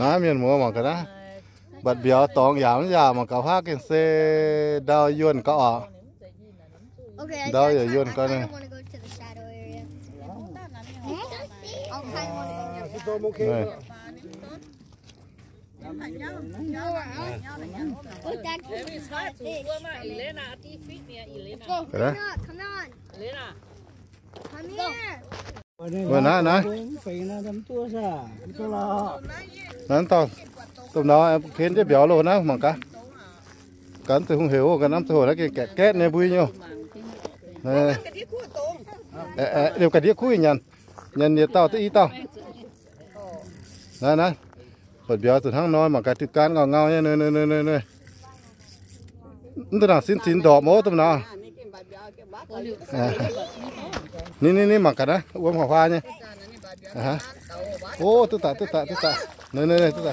น้ำยันมัวมันก็นะบัดเบียวตองยามยามันก็พากันเซดาวยวนก็ออกดาวอย่ายวนก็เนี่ยวันนั้นนะนั้นตอนตรงนั้นเขียนจะเบียวโลนะมังกะกันตัวหงเหวกันน้ำตัวแล้วแกะเนี่ยบุยอยู่เดี๋ยวกระเดียคุยยันเนี่ยเต่าตัวอีเต่านะเปิดเบียวสุดทั้งน้อยมังกะติดการเงาเนี่ยเนยตัวน่ะสินดอกโม้ตัวน่ะนี่มังกะนะอ้วนหัวฟ้าเนี่ยโอ้ตุ๊ตาเนยตุ๊ตา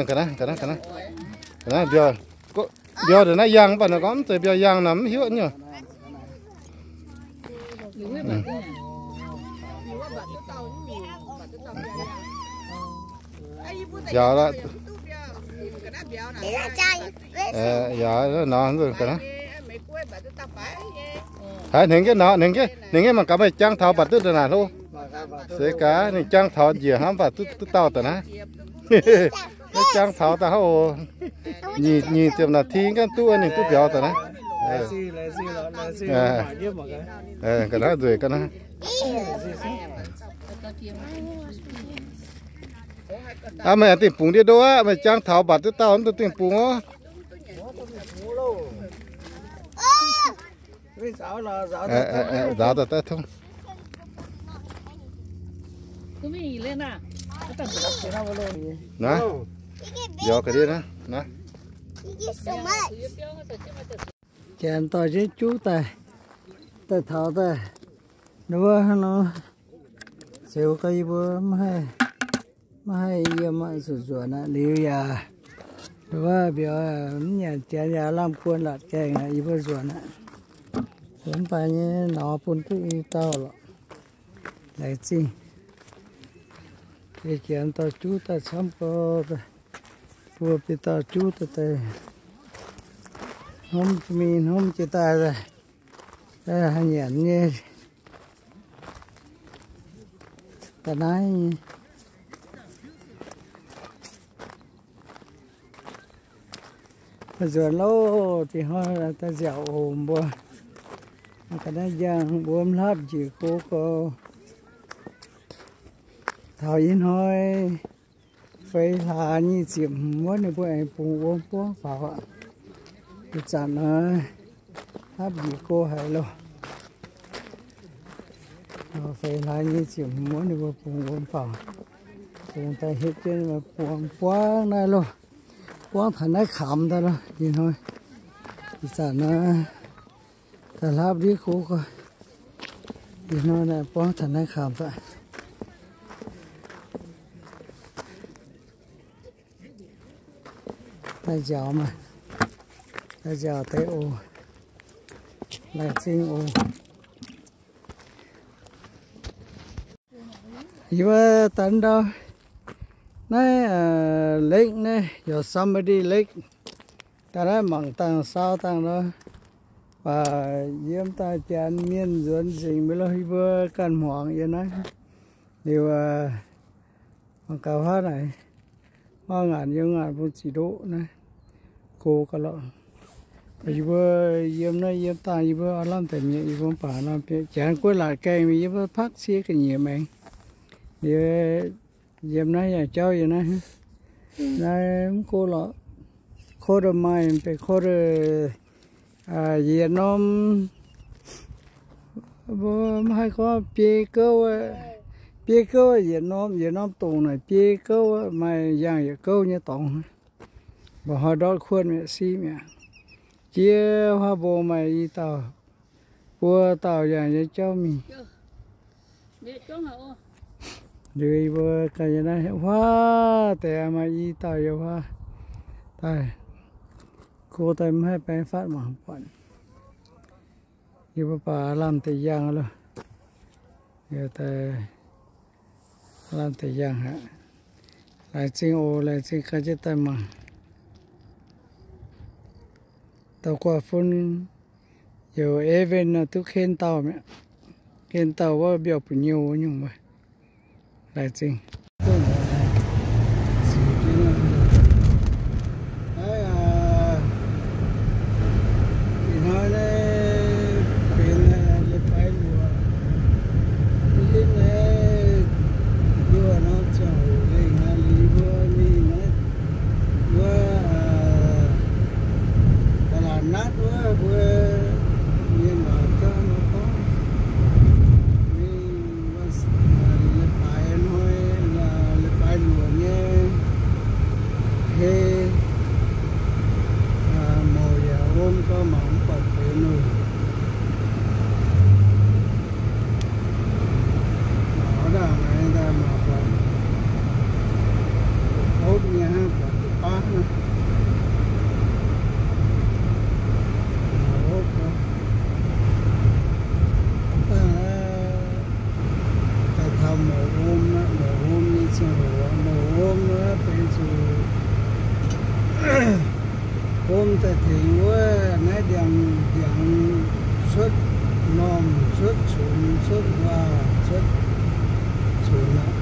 กันนะเดี๋ยวเดี๋ยวนะยางป่ะนะก้อนแต่เดี๋ยวยางน้ำหิวเนี่ยgiờ đó giờ nó rồi cái đó hãy những cái mà cả mấy trang thảo bật tức là luôn sẽ cá những trang thảo gì hám và tức tao tao nè cái trang thảo tao nhìn tiệm là thi cái tu này tu béo tao nè cái đó rồi cái đó mày tìm bùng đi đâu á mày trang thảo bạt tới tao nó tìm bùng á giáo tao tao không nè giờ cái đi nè chèn tao chứ chú ta thảo ta đúng nó xíu cây bữa mai mà sụt na liu ya rồi biểu nhà tiền nhà làm quân là cái này bữa sụt na chúng ta như nó phun cái tao rồi lại chi cái chuyện tao chú ta sắm po vừa bị tao chú ta hôm chỉ ta rồi đây là nhận như ta nói rồi lâu thì họ ta dẻo ồm bùa cái đó giang buông láp chỉ cô thảo yên thôi phải là như chìm muốn được bữa em buông buông vào ạ cái chán nó láp chỉ cô hay lo phải là như chìm muốn được buông vào buông tay hết trên mà buông quá này luôn quán thành nó khẩm ta đó nhìn thôi thì sao nó ta láp đi cố coi thì nó là quán thành nó khẩm vậy ta dạo mà ta dạo tới ô là xin ô vừa tận đâu này lake này giờ somebody lake ta nói mảng tàng sao tàng đó và diêm ta chán miên dưỡng dình mới lo vừa cần hoảng vậy nói điều bằng cao hát này hoa ngàn yêu ngàn vô chỉ độ này cô cả lọ vừa diêm này diêm ta vừa làm tại nhẹ vừa bà làm chán quay lại cây mình vừa phát xí cái nhẹ mình điều diêm này là cháu vậy này này cô lọ khô rồi mai phải khô rồi gì nó hay có bia câu gì nó tùng này bia câu mai giang gì câu như tùng và họ đó khuôn mẹ xí mẹ chia hoa bồ mày tàu cua tàu giang như cháu mình đi vừa cái này hoaแต่mà y tàu nhiều hoa đây cô tay mới phải phát mà bọn như bà làm tay giang luôn giờ tay làm tay giang hả lại xin ô lại xin khai chết tay mà tàu qua phun nhiều event nó tôi khen tàu mẹ khen tàuว่าbiểu nhiều nhưng mà lại xin hôm tại thì với nãy điện điện xuất nom xuất xuống xuất qua xuất xuống đó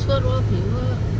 车多平了。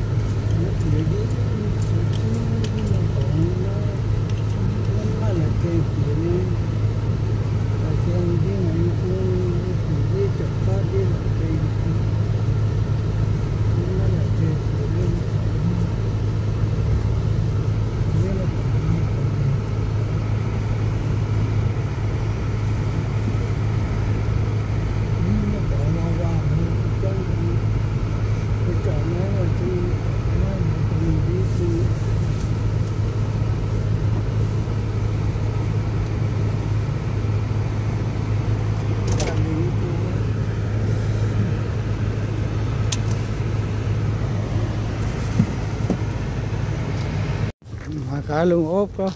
mà cả luôn ốp đó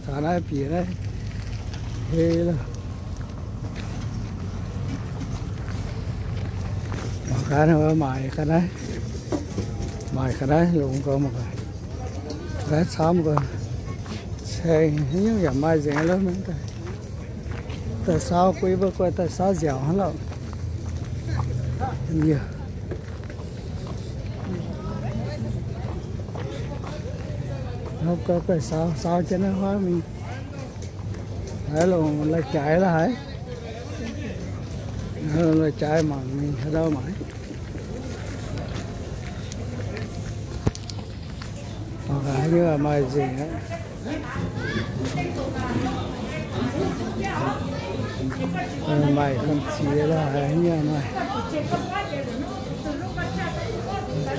thả này phía này hê luôn mà cả nó mài cái đấy luôn có một cái xóm cơ xe những nhà mai rẻ lắm mấy cái tại sao quý bà coi tại sao dẻo hết lắm nhiều không có cái sao cho nó hóa mình đấy luôn là chạy là hả là chạy mà mình ở đâu mãi hoặc như là mày gì á mày không chỉ là hả như này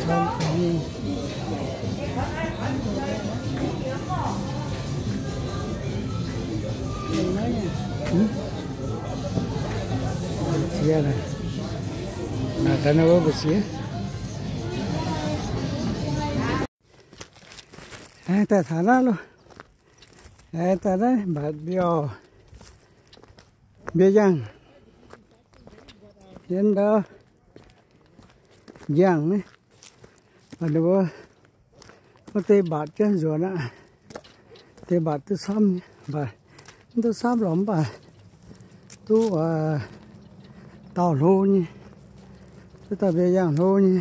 không có chia này là cái nó có chia ai ta thả ra luôn ai ta đấy bát bia bia giang trên đó giang này và đó có tê bát trên ruộng á tê bát tôi xăm và tôi xăm lắm bà tôi tàu lô nhỉ tôi ta về giang lô nhỉ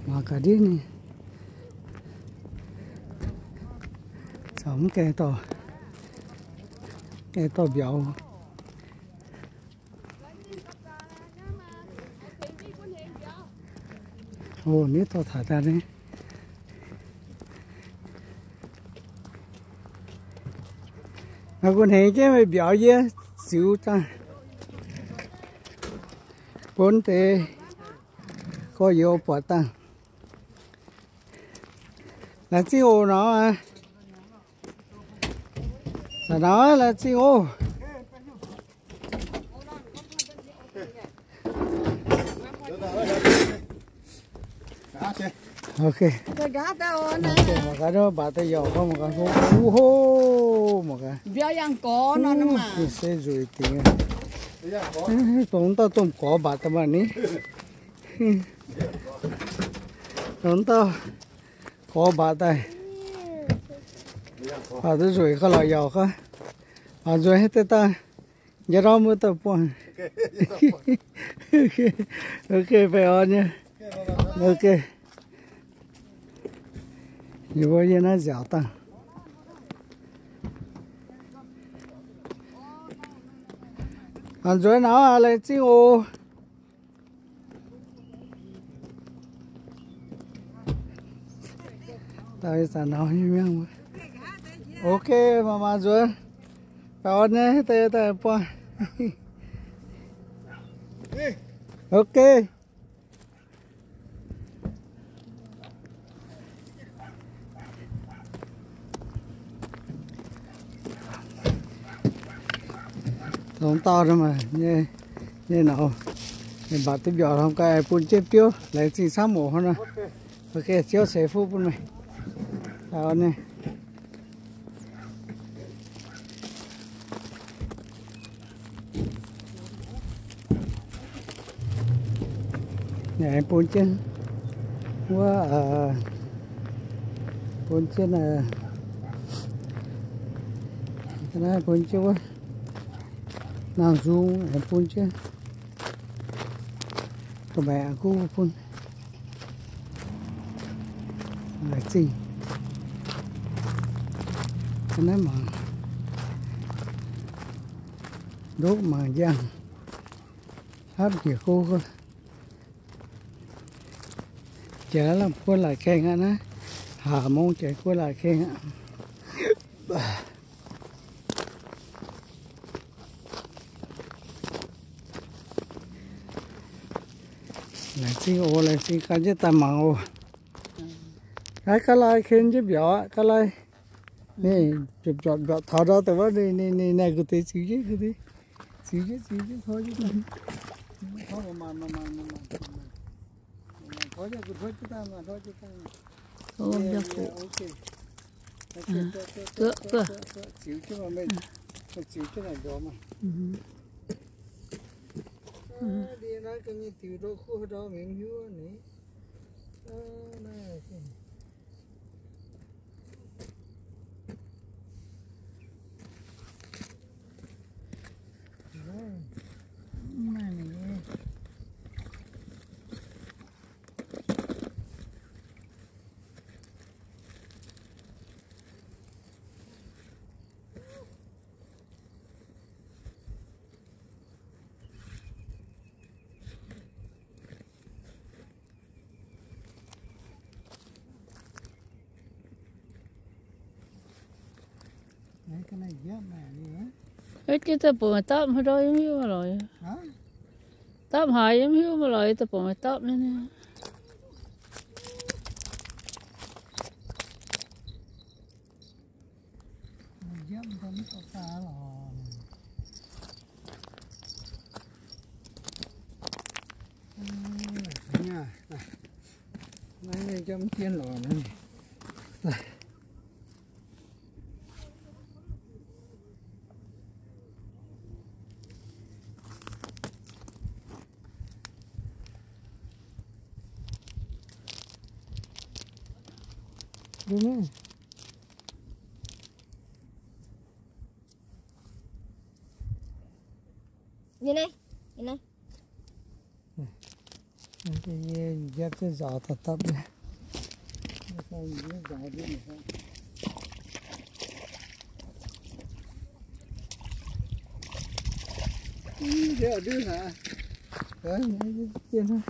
mà cả đi nè sống cây to béo ồ nít to thả ra đấy mà con này chứ mày béo chứ xíu ta bốn tê có vô bỏ tăng là chi ô nó à là đó là chi ô ok mà cái đó bà tay dầu không mà cái hô mà cái béo yang có nó mà thì sẽ rồi tiền tốn tao tôm có bà tao mà ní tốn tao có bà tay bà tôi rồi có loại dầu không bà rồi hết ta giờ đó mới tập quan ok phải on nha ok như vậy nó dẻo tăng anh rồi nó lại chi ô tại sao nó như miếng ok mà rồi phải on nhé tay qua ok không to đâu mà như nào bà tiếp giờ không cái phun chết tiêu lấy gì sao mổ hơn rồi ok chiếu sẽ phun phun này sao này này phun chân quá phun chân là cái này phun chân quá nào zoom em phun chứ các bạn cô phun là gì cái này mà đốt mà giang hấp gì cô cơ chả làm cô lại khen á nó hà mong chạy cô lại khen á lại chi ô lại chi cái chứ ta mặn ô cái lai khen chứ béo cái lai nè chụp chọt béo tháo ra từ đó đi này cứ thế xíu chứ thôi chứ thôi mà thôi chứ thôi chứ ta mà thôi chứ ta ôm cho phụ cửa xíu chứ mà mình xíu chứ này đó mà đi nói cái gì tiểu đô khu đó miếng hiếu này này cái này ghét mẹ đi á hết cái tập bộ tóc hơi đôi giống như mà rồi tóc hài giống như mà rồi tập bộ tóc nữa nè ghét không có xa rồi nha này cho chiên lò này. Đúng không? Như này, như này. Cái dép cái giỏ thật tập này. Cái giỏ đi này. Để ở đưa hả? Đấy, cái tiền thôi.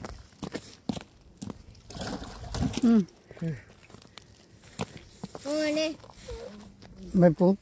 Ngồi đi. Mày cũng